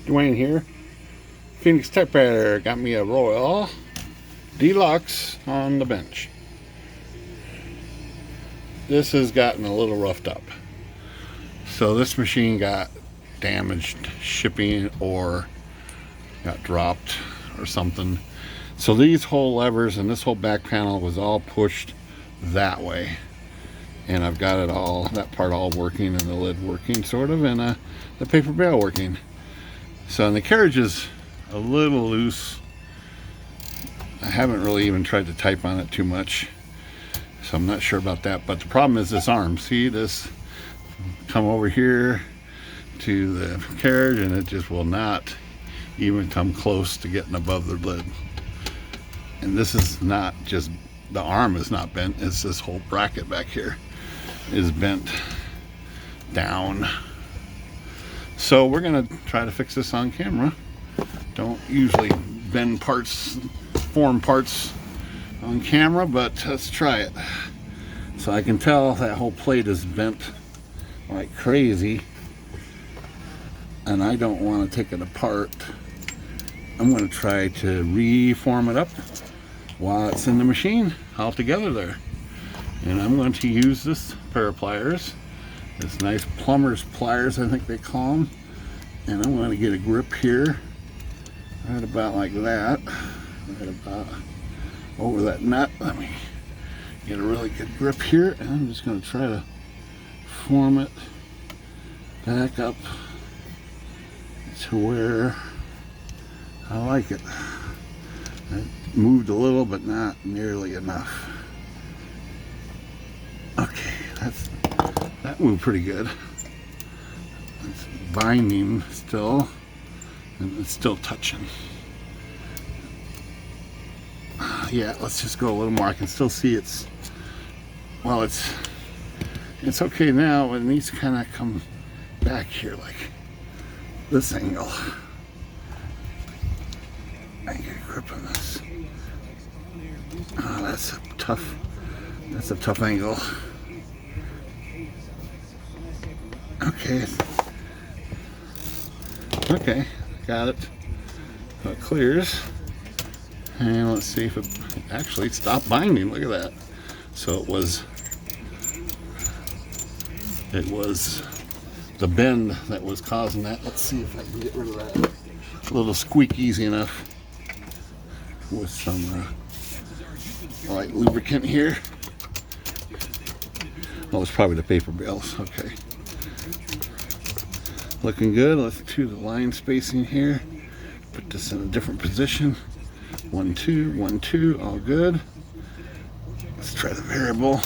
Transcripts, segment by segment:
Dwayne here. Phoenix Typewriter got me a Royal Deluxe on the bench. This has gotten a little roughed up. So this machine got damaged shipping or got dropped or something. So these whole levers and this whole back panel was all pushed that way. And I've got it all, that part all working and the lid working sort of, and the paper bale working. So and the carriage is a little loose. I haven't really even tried to type on it too much, so I'm not sure about that. But the problem is this arm. See this come over here to the carriage and it just will not even come close to getting above the lid. And this is not just, the arm is not bent, it's this whole bracket back here is bent down. So we're gonna try to fix this on camera. Don't usually bend parts, form parts on camera, but let's try it. So I can tell that whole plate is bent like crazy, and I don't want to take it apart. I'm going to try to reform it up while it's in the machine all together there. And I'm going to use this pair of pliers, this nice plumber's pliers I think they call them, and I'm going to get a grip here right about like that, right about over that nut. Let me get a really good grip here, and I'm just going to try to form it back up to where I like it. It moved a little, but not nearly enough. Okay, that moved pretty good. It's binding still, and it's still touching. Yeah, let's just go a little more. I can still see it's, well, it's okay now, but it needs to kind of come back here like this angle. I get a grip on this. Oh, that's a tough angle. Okay, got it. So it clears. And let's see if it actually stopped binding. Look at that. So it was the bend that was causing that. Let's see if I can get rid of that. A little squeak easy enough with some light lubricant here. Oh, it's probably the paper bales. Okay. Looking good. Let's do the line spacing here. Put this in a different position. 1, 2, 1, 2, all good. Let's try the variable.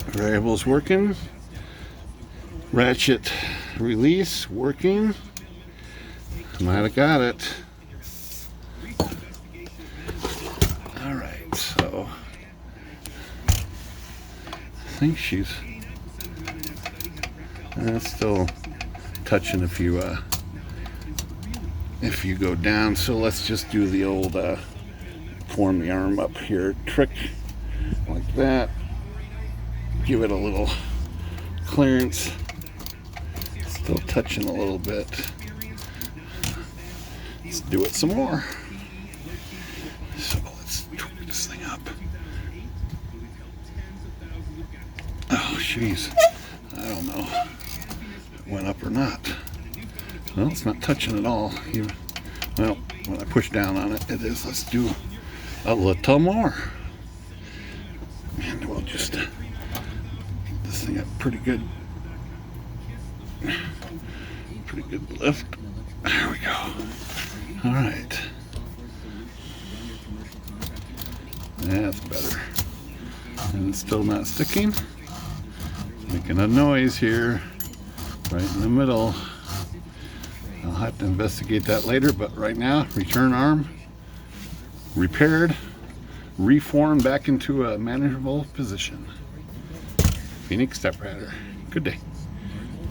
Variable's working. Ratchet release working. Might have got it. Alright, so I think she's still touching if you go down. So let's just do the old form the arm up here trick like that. Give it a little clearance. Still touching a little bit. Let's do it some more. So let's tweak this thing up. Oh, jeez. I don't know if it went up or not. Well, it's not touching at all. Well, when I push down on it, it is. Let's do a little more. And we'll just get this thing up pretty good. Pretty good lift. There we go. All right. That's better. And it's still not sticking. Making a noise here, right in the middle. I'll have to investigate that later, but right now, return arm repaired, reformed back into a manageable position. Phoenix Typewriter. Good day.